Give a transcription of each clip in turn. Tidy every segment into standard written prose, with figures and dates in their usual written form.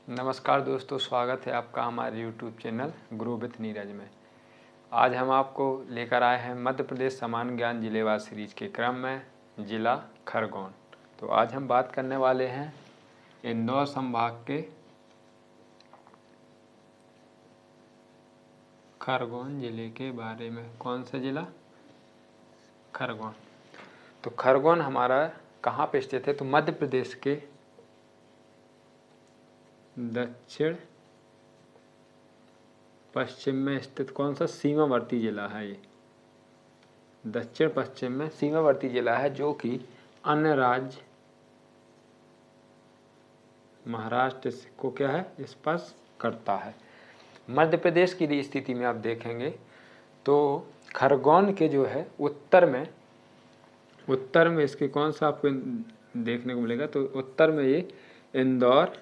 नमस्कार दोस्तों, स्वागत है आपका हमारे YouTube channel grow with Neeraj में। आज हम आपको लेकर आए हैं मध्य प्रदेश सामान्य ज्ञान जिलेवार सीरीज के क्रम में जिला खरगोन। तो आज हम बात करने वाले हैं इंदौर संभाग के खरगोन जिले के बारे में। कौन सा जिला? खरगोन। तो खरगोन हमारा कहाँ पे स्थित है? तो मध्य प्रदेश के दक्षिण पश्चिम में स्थित कौन सा सीमावर्ती जिला है? ये दक्षिण पश्चिम में सीमावर्ती जिला है जो कि अन्य राज्य महाराष्ट्र को क्या है, स्पर्श करता है। मध्य प्रदेश की स्थिति में आप देखेंगे तो खरगोन के जो है उत्तर में इसके कौन सा आपको देखने को मिलेगा? तो उत्तर में ये इंदौर,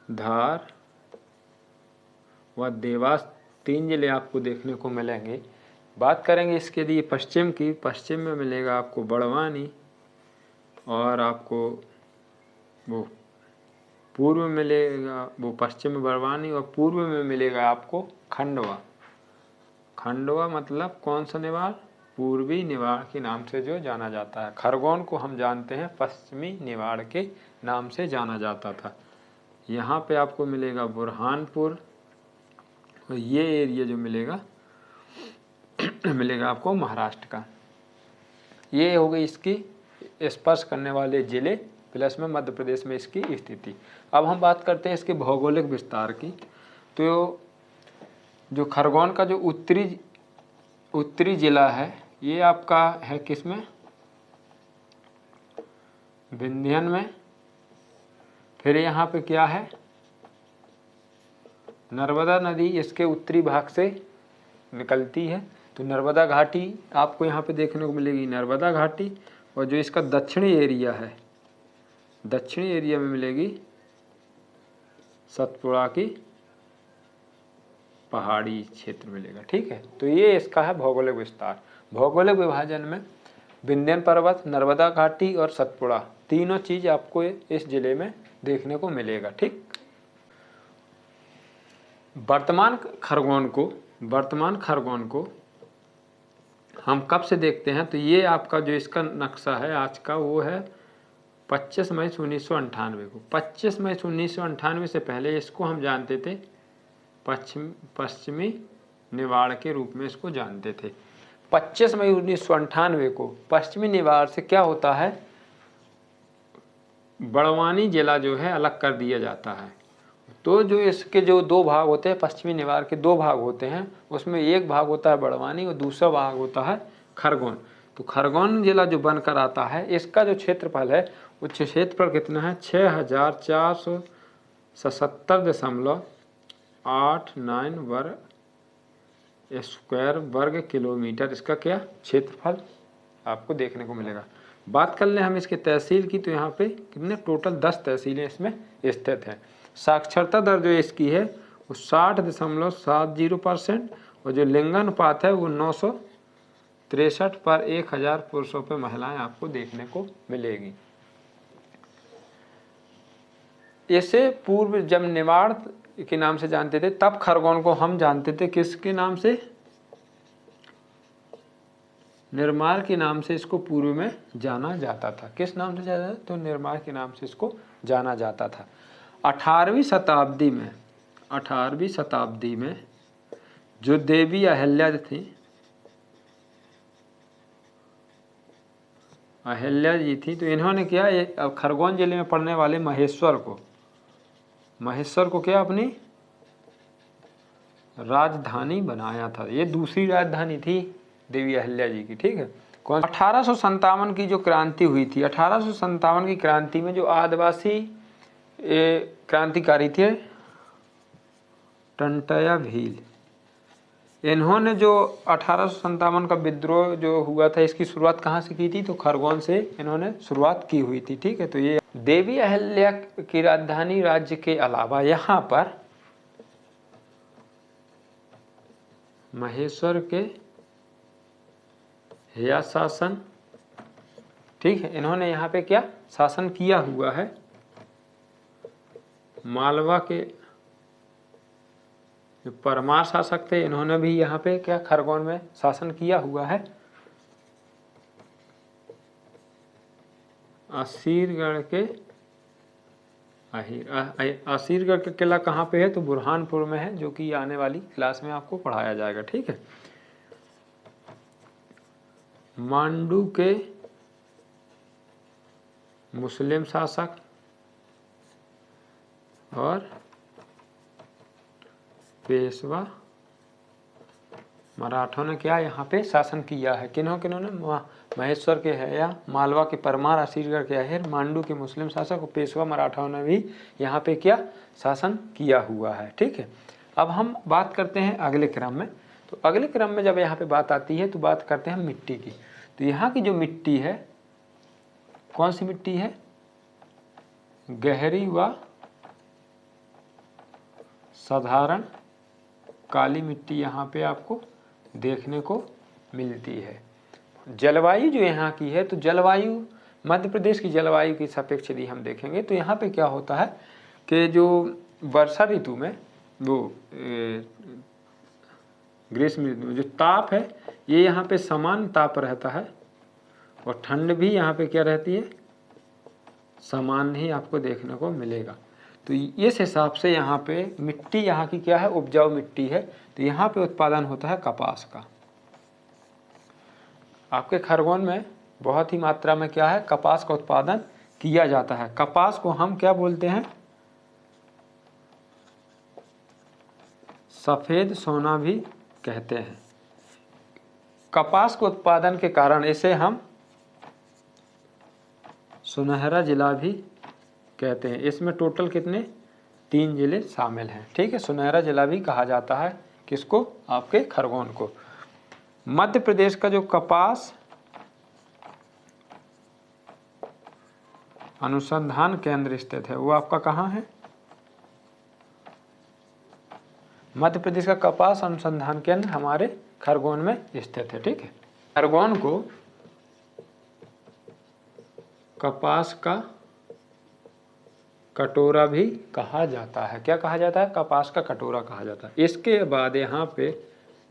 धार व देवास 3 जिले आपको देखने को मिलेंगे। बात करेंगे इसके लिए पश्चिम की। पश्चिम में मिलेगा आपको बड़वानी और आपको वो पूर्व में मिलेगा, वो पश्चिम में बड़वानी और पूर्व में मिलेगा आपको खंडवा। खंडवा मतलब कौन सा निवाड़? पूर्वी निवाड़ के नाम से जो जाना जाता है। खरगोन को हम जानते हैं पश्चिमी निवाड़ के नाम से जाना जाता था। यहाँ पे आपको मिलेगा बुरहानपुर और ये एरिया जो मिलेगा आपको महाराष्ट्र का। ये हो गई इसकी स्पर्श करने वाले जिले प्लस में मध्य प्रदेश में इसकी स्थिति। अब हम बात करते हैं इसके भौगोलिक विस्तार की। तो जो खरगोन का जो उत्तरी जिला है ये आपका है किसमें? विंध्यन में। फिर यहाँ पे क्या है? नर्मदा नदी इसके उत्तरी भाग से निकलती है। तो नर्मदा घाटी आपको यहाँ पे देखने को मिलेगी, नर्मदा घाटी। और जो इसका दक्षिणी एरिया है, दक्षिणी एरिया में मिलेगी सतपुड़ा की पहाड़ी क्षेत्र मिलेगा। ठीक है, तो ये इसका है भौगोलिक विस्तार। भौगोलिक विभाजन में विंध्यन पर्वत, नर्मदा घाटी और सतपुड़ा तीनों चीज आपको इस जिले में देखने को मिलेगा। ठीक, वर्तमान खरगोन को हम कब से देखते हैं? तो ये आपका जो इसका नक्शा है आज का वो है 25 मई 1998 को। 25 मई 1998 से पहले इसको हम जानते थे पश्चिमी निवाड़ के रूप में इसको जानते थे। 25 मई 1998 को पश्चिमी निवाड़ से क्या होता है? बड़वानी जिला जो है अलग कर दिया जाता है। तो जो इसके जो 2 भाग होते हैं, पश्चिमी निवाड़ के 2 भाग होते हैं, उसमें एक भाग होता है बड़वानी और दूसरा भाग होता है खरगोन। तो खरगोन जिला जो बनकर आता है, इसका जो क्षेत्रफल है वो क्षेत्रफल कितना है? 6477.89 वर्ग किलोमीटर इसका क्या क्षेत्रफल आपको देखने को मिलेगा। बात कर लें हम इसके तहसील की, तो यहाँ पे कितने टोटल 10 तहसीलें इसमें स्थित हैं। साक्षरता दर जो इसकी है वो 60.70% और जो लिंगानुपात है वो 963 पर 1000 पुरुषों पर महिलाएं आपको देखने को मिलेगी। इसे पूर्व जब निवाड़ के नाम से जानते थे, तब खरगोन को हम जानते थे किसके नाम से? निर्माल के नाम से इसको पूर्व में जाना जाता था। किस नाम से जाना? तो निर्माल के नाम से इसको जाना जाता था। 18वीं शताब्दी में जो देवी अहिल्या जी थी, तो इन्होंने क्या, अब खरगोन जिले में पड़ने वाले महेश्वर को क्या अपनी राजधानी बनाया था। ये दूसरी राजधानी थी देवी अहिल्या जी की। ठीक है, कौन? 1857 की जो क्रांति हुई थी, 1857 की क्रांति में जो आदिवासी क्रांतिकारी थे टंटया भील, इन्होंने जो 1857 का विद्रोह जो हुआ था, इसकी शुरुआत कहाँ से की थी? तो खरगोन से इन्होंने शुरुआत की हुई थी। ठीक है, तो ये देवी अहिल्या की राजधानी राज्य के अलावा यहाँ पर महेश्वर के या शासन, ठीक है, इन्होंने यहाँ पे क्या शासन किया हुआ है। मालवा के जो परमार शासक थे, इन्होंने भी यहाँ पे क्या खरगोन में शासन किया हुआ है। असीरगढ़ के असीरगढ़ का किला कहाँ पे है, तो बुरहानपुर में है, जो कि आने वाली क्लास में आपको पढ़ाया जाएगा। ठीक है। मांडू के मुस्लिम शासक और पेशवा मराठों ने क्या यहाँ पे शासन किया है। किन्हों किन्होंने, महेश्वर के है या मालवा के परमार, असीरगढ़ के अहिर, मांडू के मुस्लिम शासक और पेशवा मराठाओं ने भी यहाँ पे क्या शासन किया हुआ है। ठीक है। अब हम बात करते हैं अगले क्रम में। तो अगले क्रम में जब यहाँ पे बात आती है तो बात करते हैं मिट्टी की। तो यहाँ की जो मिट्टी है, कौन सी मिट्टी है, गहरी व साधारण काली मिट्टी यहाँ पे आपको देखने को मिलती है। जलवायु जो यहाँ की है, तो जलवायु मध्य प्रदेश की जलवायु की सापेक्ष यदि हम देखेंगे तो यहाँ पे क्या होता है कि जो वर्षा ऋतु में वो ग्रीष्म ऋतु में जो ताप है ये यहाँ पे समान ताप रहता है, और ठंड भी यहाँ पे क्या रहती है, समान ही आपको देखने को मिलेगा। तो इस हिसाब से यहाँ पे मिट्टी यहाँ की क्या है, उपजाऊ मिट्टी है। तो यहाँ पे उत्पादन होता है कपास का। आपके खरगोन में बहुत ही मात्रा में क्या है, कपास का उत्पादन किया जाता है। कपास को हम क्या बोलते हैं, सफेद सोना भी कहते हैं। कपास के उत्पादन के कारण इसे हम सुनहरा जिला भी कहते हैं। इसमें टोटल कितने, 3 जिले शामिल हैं। ठीक है। सुनहरा जिला भी कहा जाता है किसको, आपके खरगोन को। मध्य प्रदेश का जो कपास अनुसंधान केंद्र स्थित है वो आपका कहाँ है, मध्य प्रदेश का कपास अनुसंधान केंद्र हमारे खरगोन में स्थित है। ठीक है। खरगोन को कपास का कटोरा भी कहा जाता है। क्या कहा जाता है, कपास का कटोरा कहा जाता है। इसके बाद यहाँ पे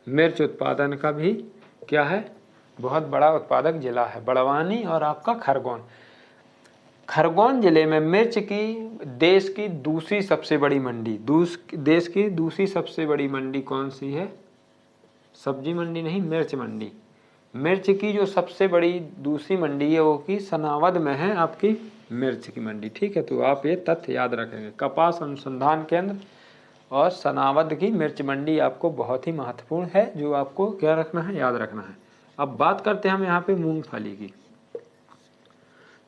मिर्च उत्पादन का भी क्या है, बहुत बड़ा उत्पादक जिला है, बड़वानी और आपका खरगोन। खरगोन जिले में मिर्च की देश की दूसरी सबसे बड़ी मंडी, देश की दूसरी सबसे बड़ी मंडी कौन सी है, सब्जी मंडी नहीं, मिर्च मंडी। मिर्च की जो सबसे बड़ी दूसरी मंडी है वो की सनावद में है आपकी मिर्च की मंडी। ठीक है। तो आप ये तथ्य याद रखेंगे, कपास अनुसंधान केंद्र और सनावद की मिर्च मंडी आपको बहुत ही महत्वपूर्ण है, जो आपको क्या रखना है, याद रखना है। अब बात करते हैं हम यहाँ पे मूंगफली की।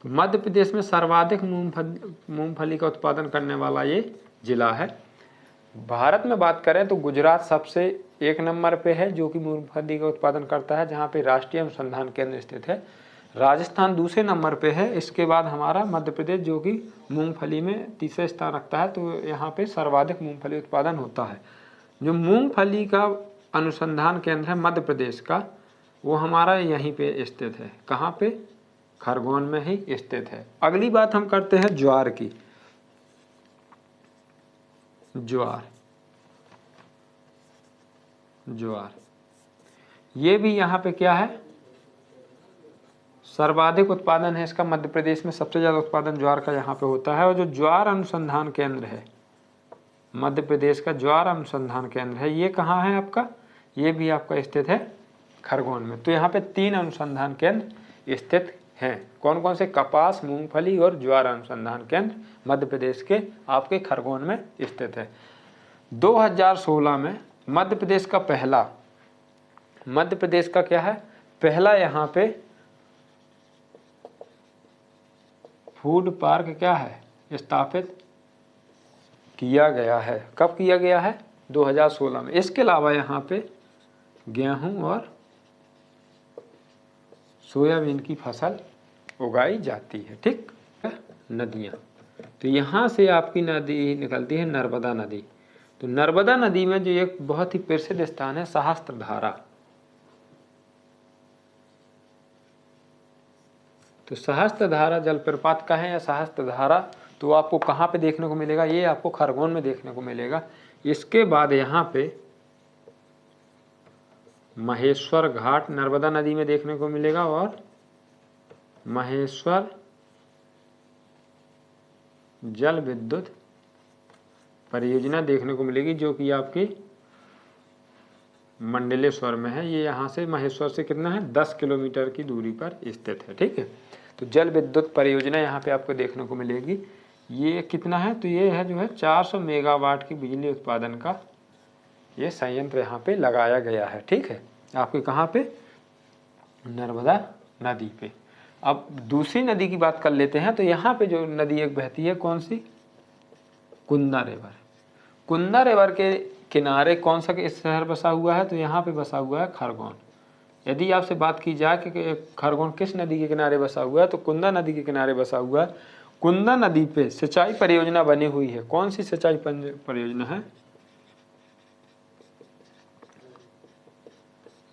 तो मध्य प्रदेश में सर्वाधिक मूंगफली का उत्पादन करने वाला ये जिला है। भारत में बात करें तो गुजरात सबसे 1 नंबर पे है जो कि मूंगफली का उत्पादन करता है, जहाँ पे राष्ट्रीय अनुसंधान केंद्र स्थित है। राजस्थान दूसरे नंबर पे है। इसके बाद हमारा मध्य प्रदेश जो कि मूंगफली में तीसरे स्थान रखता है। तो यहाँ पे सर्वाधिक मूंगफली उत्पादन होता है। जो मूंगफली का अनुसंधान केंद्र है मध्य प्रदेश का, वो हमारा यहीं पे स्थित है। कहाँ पे, खरगोन में ही स्थित है। अगली बात हम करते हैं ज्वार की। ज्वार ये भी यहाँ पे क्या है, सर्वाधिक उत्पादन है इसका। मध्य प्रदेश में सबसे ज़्यादा उत्पादन ज्वार का यहाँ पे होता है। और जो ज्वार अनुसंधान केंद्र है, मध्य प्रदेश का ज्वार अनुसंधान केंद्र है, ये कहाँ है आपका, ये भी आपका स्थित है खरगोन में। तो यहाँ पे 3 अनुसंधान केंद्र स्थित हैं। कौन कौन से, कपास, मूंगफली और ज्वार अनुसंधान केंद्र मध्य प्रदेश के आपके खरगोन में स्थित है। 2016 में मध्य प्रदेश का क्या है, पहला यहाँ पे फूड पार्क क्या है, स्थापित किया गया है। कब किया गया है, 2016 में। इसके अलावा यहाँ पे गेहूं और सोयाबीन की फसल उगाई जाती है। ठीक। नदियाँ, तो यहाँ से आपकी नदी निकलती है नर्मदा नदी। तो नर्मदा नदी में जो एक बहुत ही प्रसिद्ध स्थान है सहस्त्रधारा। तो सहस्त्रधारा जलप्रपात का है या सहस्त्रधारा तो आपको कहाँ पे देखने को मिलेगा, ये आपको खरगोन में देखने को मिलेगा। इसके बाद यहाँ पे महेश्वर घाट नर्मदा नदी में देखने को मिलेगा और महेश्वर जल विद्युत परियोजना देखने को मिलेगी, जो कि आपकी मंडलेश्वर में है। ये यहाँ से महेश्वर से कितना है, 10 किलोमीटर की दूरी पर स्थित है। ठीक है, तो जल विद्युत परियोजना यहाँ पे आपको देखने को मिलेगी। ये कितना है, तो ये है जो है 400 मेगावाट की बिजली उत्पादन का ये संयंत्र यहाँ पे लगाया गया है। ठीक है, आपके कहाँ पे, नर्मदा नदी पे। अब दूसरी नदी की बात कर लेते हैं। तो यहाँ पे जो नदी एक बहती है, कौन सी, कुंदा रिवर। कुंदा रिवर के किनारे कौन सा शहर बसा हुआ है, तो यहाँ पे बसा हुआ है खरगोन। यदि आपसे बात की जाए कि खरगोन किस नदी के किनारे बसा हुआ है, तो कुंदा नदी के किनारे बसा हुआ है। कुंदा नदी पे सिंचाई परियोजना बनी हुई है। कौन सी सिंचाई परियोजना है,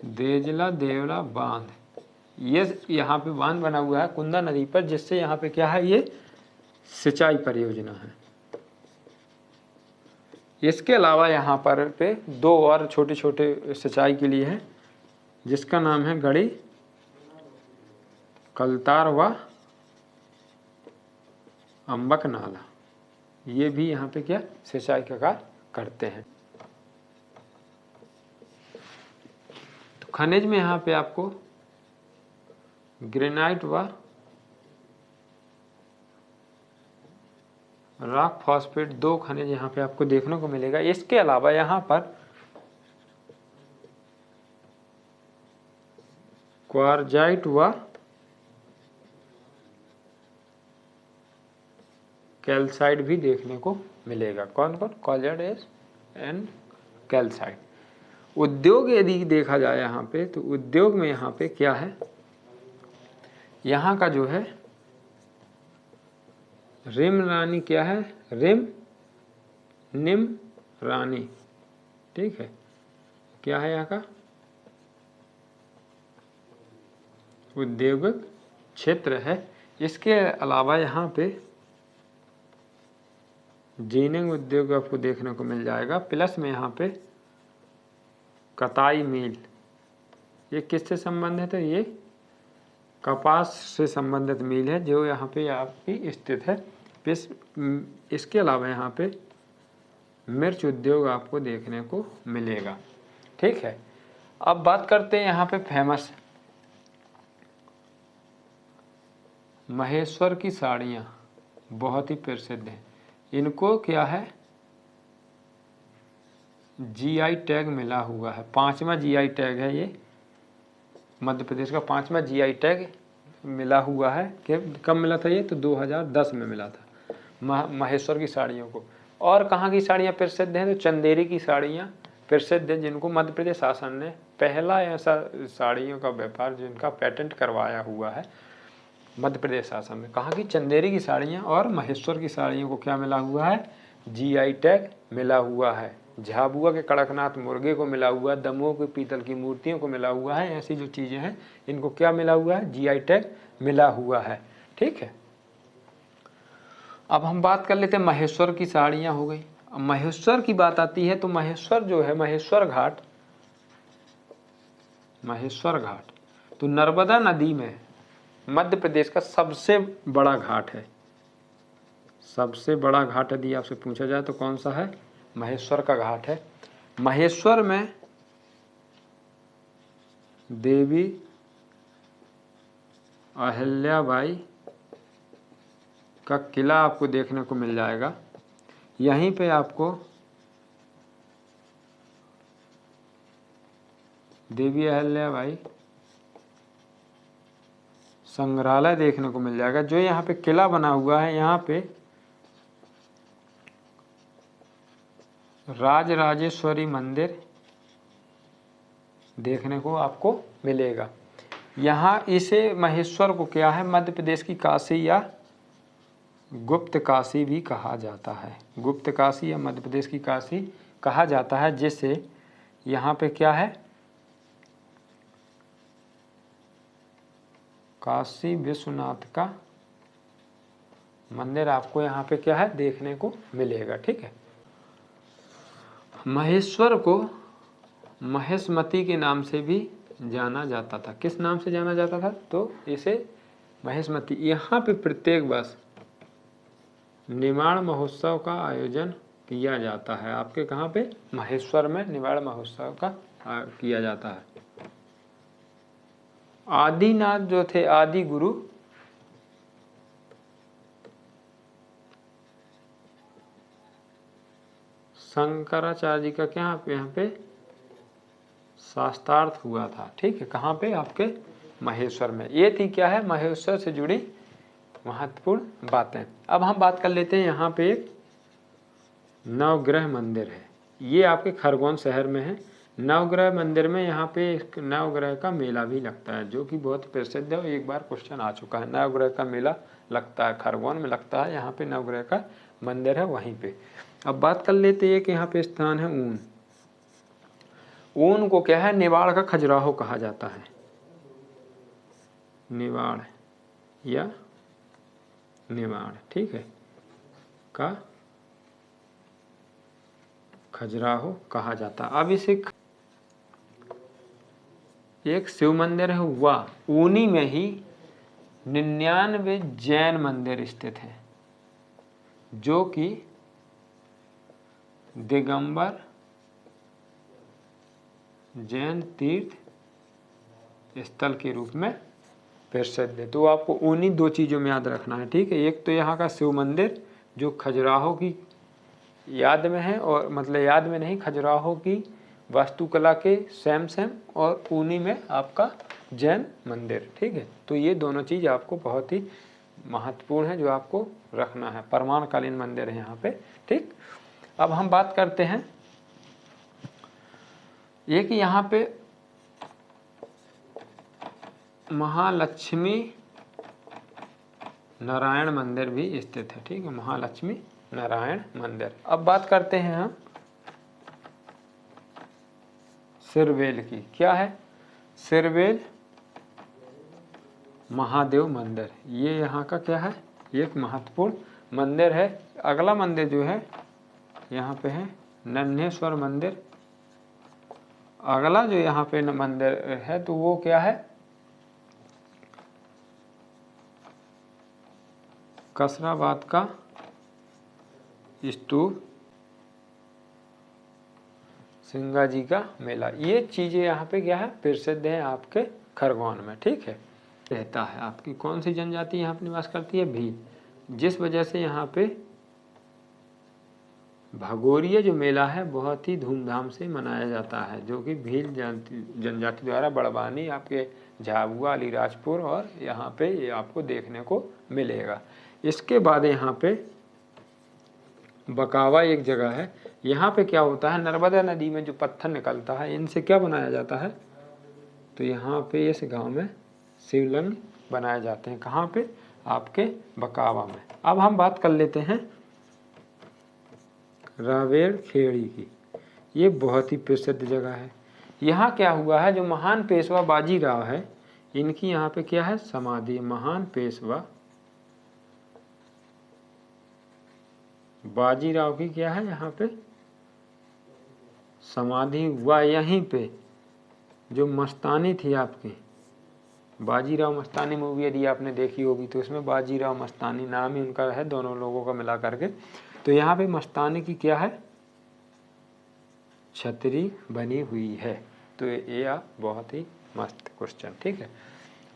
देजला देवला बांध। ये यहाँ पे बांध बना हुआ है कुंदा नदी पर, जिससे यहाँ पे क्या है, ये सिंचाई परियोजना है। इसके अलावा यहाँ पर पे 2 और छोटे छोटे सिंचाई के लिए है, जिसका नाम है गड़ी कलतार व अम्बक नाला। ये भी यहाँ पे क्या सिंचाई का कार्य करते हैं। तो खनिज में यहाँ पे आपको ग्रेनाइट व रॉक फॉस्फेट 2 खनिज यहाँ पे आपको देखने को मिलेगा। इसके अलावा यहाँ पर क्वार्जाइट व कैल्साइट भी देखने को मिलेगा। कौन कौन, क्वार्जाइट एंड कैल्साइट। उद्योग यदि देखा जाए यहाँ पे, तो उद्योग में यहाँ पे क्या है, यहाँ का जो है रिम रानी क्या है, रिम निम रानी। ठीक है, क्या है यहाँ का औद्योगिक क्षेत्र है। इसके अलावा यहाँ पे जीनिंग उद्योग आपको देखने को मिल जाएगा। प्लस में यहाँ पे कताई मिल, ये किससे संबंधित है, ये कपास से संबंधित मिल है, जो यहाँ पे आपकी स्थित है। इसके अलावा यहाँ पे मिर्च उद्योग आपको देखने को मिलेगा। ठीक है, अब बात करते हैं यहाँ पे फेमस महेश्वर की साड़ियाँ बहुत ही प्रसिद्ध हैं। इनको क्या है, जीआई टैग मिला हुआ है। 5वां जीआई टैग है ये, मध्य प्रदेश का 5वां जीआई टैग मिला हुआ है। कि कब मिला था ये, तो 2010 में मिला था महेश्वर की साड़ियों को। और कहाँ की साड़ियाँ प्रसिद्ध हैं, तो चंदेरी की साड़ियाँ प्रसिद्ध हैं, जिनको मध्य प्रदेश शासन ने पहला ऐसा साड़ियों का व्यापार जिनका पेटेंट करवाया हुआ है मध्य प्रदेश शासन में। कहाँ की, चंदेरी की साड़ियाँ और महेश्वर की साड़ियों को क्या मिला हुआ है, जीआई टैग मिला हुआ है। झाबुआ के कड़कनाथ मुर्गे को मिला हुआ है, दमोह के पीतल की मूर्तियों को मिला हुआ है। ऐसी जो चीज़ें हैं इनको क्या मिला हुआ है, जीआई टैग मिला हुआ है। ठीक है, अब हम बात कर लेते हैं, महेश्वर की साड़ियाँ हो गई। अब महेश्वर की बात आती है, तो महेश्वर जो है, महेश्वर घाट तो नर्मदा नदी में मध्य प्रदेश का सबसे बड़ा घाट है। सबसे बड़ा घाट यदि आपसे पूछा जाए तो कौन सा है, महेश्वर का घाट है। महेश्वर में देवी अहिल्याबाई का किला आपको देखने को मिल जाएगा। यहीं पे आपको देवी अहिल्याबाई संग्रहालय देखने को मिल जाएगा। जो यहाँ पे किला बना हुआ है, यहाँ पे राजराजेश्वरी मंदिर देखने को आपको मिलेगा। यहाँ इसे महेश्वर को क्या है, मध्य प्रदेश की काशी या गुप्त काशी भी कहा जाता है। गुप्त काशी या मध्य प्रदेश की काशी कहा जाता है, जिससे यहाँ पे क्या है, काशी विश्वनाथ का मंदिर आपको यहाँ पे क्या है देखने को मिलेगा। ठीक है। महेश्वर को महेशमती के नाम से भी जाना जाता था। किस नाम से जाना जाता था? तो इसे महेशमती। यहाँ पे प्रत्येक वर्ष निमाड़ महोत्सव का आयोजन किया जाता है। आपके कहाँ पे? महेश्वर में निमाड़ महोत्सव का किया जाता है। आदिनाथ जो थे, आदि गुरु, शंकराचार्य जी का क्या यहाँ पे शास्त्रार्थ हुआ था। ठीक है। कहाँ पे? आपके महेश्वर में। ये थी क्या है महेश्वर से जुड़ी महत्वपूर्ण बातें। अब हम बात कर लेते हैं, यहाँ पे एक नवग्रह मंदिर है। ये आपके खरगोन शहर में है। नवग्रह मंदिर में यहाँ पे एक नवग्रह का मेला भी लगता है, जो कि बहुत प्रसिद्ध है और एक बार क्वेश्चन आ चुका है। नवग्रह का मेला लगता है, खरगोन में लगता है। यहाँ पे नवग्रह का मंदिर है वहीं पे। अब बात कर लेते हैं कि यहाँ पे स्थान है ऊन। ऊन को क्या है? निवाड़ का खजुराहो कहा जाता है। निवाड़ या निवाड़, ठीक है, का खजुराहो कहा जाता। अब इसे एक शिव मंदिर है हुआ, ऊनी में ही 99 जैन मंदिर स्थित है, जो कि दिगंबर जैन तीर्थ स्थल के रूप में प्रसिद्ध है। तो आपको उन्हीं दो चीज़ों में याद रखना है। ठीक है। एक तो यहाँ का शिव मंदिर जो खजुराहो की याद में है, और मतलब याद में नहीं, खजुराहो की वास्तुकला के सेम और ऊनी में आपका जैन मंदिर। ठीक है। तो ये दोनों चीज़ आपको बहुत ही महत्वपूर्ण है, जो आपको रखना है। प्रमाणकालीन मंदिर है यहाँ पे। ठीक। अब हम बात करते हैं एक यहाँ पे महालक्ष्मी नारायण मंदिर भी स्थित है। ठीक है। महालक्ष्मी नारायण मंदिर। अब बात करते हैं हम सिरवेल की। क्या है? सिरवेल महादेव मंदिर। ये यहाँ का क्या है? एक महत्वपूर्ण मंदिर है। अगला मंदिर जो है यहाँ पे है नन्हेश्वर मंदिर। अगला जो यहाँ पे मंदिर है तो वो क्या है? कसराबाद का स्तूप, सिंगा जी का मेला। ये चीज़ें यहाँ पे क्या है? प्रसिद्ध है आपके खरगोन में। ठीक है। रहता है आपकी कौन सी जनजाति यहाँ पे निवास करती है? भील। जिस वजह से यहाँ पे भगोरिया जो मेला है बहुत ही धूमधाम से मनाया जाता है, जो कि भील जनजाति द्वारा बड़वानी, आपके झाबुआ, अलीराजपुर और यहाँ पे ये आपको देखने को मिलेगा। इसके बाद यहाँ पे बकावा एक जगह है। यहाँ पे क्या होता है? नर्मदा नदी में जो पत्थर निकलता है, इनसे क्या बनाया जाता है? तो यहाँ पे इस गांव में शिवलिंग बनाए जाते हैं। कहाँ पे? आपके बकावा में। अब हम बात कर लेते हैं रावेर खेड़ी की। ये बहुत ही प्रसिद्ध जगह है। यहाँ क्या हुआ है? जो महान पेशवा बाजीराव है, इनकी यहाँ पे क्या है? समाधि। महान पेशवा बाजीराव की क्या है? यहाँ पे समाधि हुआ। यहीं पे जो मस्तानी थी आपकी, बाजीराव मस्तानी मूवी यदि आपने देखी होगी तो इसमें बाजीराव मस्तानी नाम ही उनका है, दोनों लोगों का मिला करके। तो यहाँ पे मस्तानी की क्या है? छतरी बनी हुई है। तो ये आप बहुत ही मस्त क्वेश्चन। ठीक है।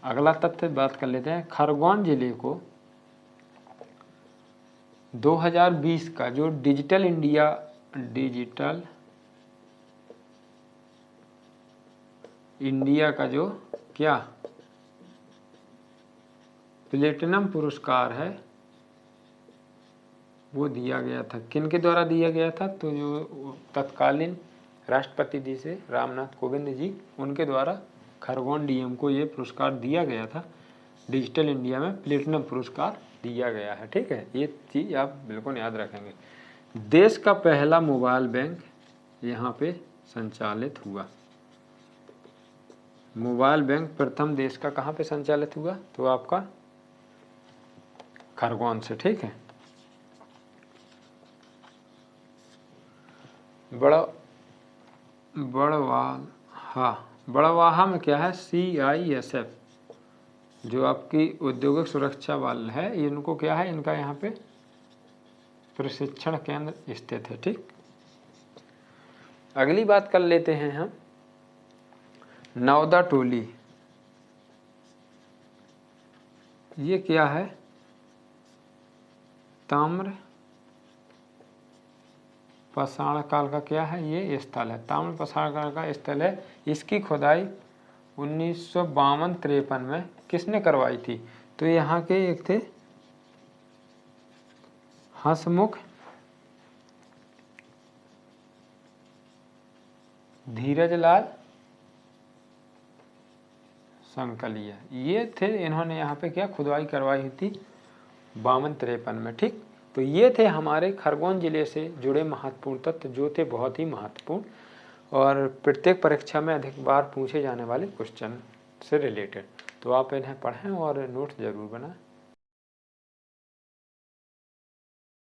अगला तथ्य बात कर लेते हैं। खरगोन जिले को 2020 का जो डिजिटल इंडिया का जो क्या प्लेटिनम पुरस्कार है वो दिया गया था। किन के द्वारा दिया गया था? तो जो तत्कालीन राष्ट्रपति जी से रामनाथ कोविंद जी, उनके द्वारा खरगोन डीएम को ये पुरस्कार दिया गया था। डिजिटल इंडिया में प्लेटिनम पुरस्कार दिया गया है। ठीक है। ये चीज़ आप बिल्कुल याद रखेंगे। देश का पहला मोबाइल बैंक यहाँ पे संचालित हुआ। मोबाइल बैंक प्रथम देश का कहाँ पे संचालित हुआ? तो आपका खरगोन से। ठीक है, बड़वाहा में क्या है, CISF जो आपकी औद्योगिक सुरक्षा बल है, इनको क्या है, इनका यहाँ पे प्रशिक्षण केंद्र स्थित है। ठीक, अगली बात कर लेते हैं हम नवदा टोली। ये क्या है, ताम्र पाषाण काल का क्या है, ये स्थल है, ताम्र पाषाण काल का स्थल है। इसकी खुदाई 1952-53 में किसने करवाई थी, तो यहाँ के एक थे हंसमुख धीरजलाल संकलिया, ये थे, इन्होंने यहाँ पे क्या खुदाई करवाई थी 52-53 में। ठीक, तो ये थे हमारे खरगोन जिले से जुड़े महत्वपूर्ण तथ्य जो थे बहुत ही महत्वपूर्ण और प्रत्येक परीक्षा में अधिक बार पूछे जाने वाले क्वेश्चन से रिलेटेड। तो आप इन्हें पढ़ें और नोट्स जरूर बनाएं।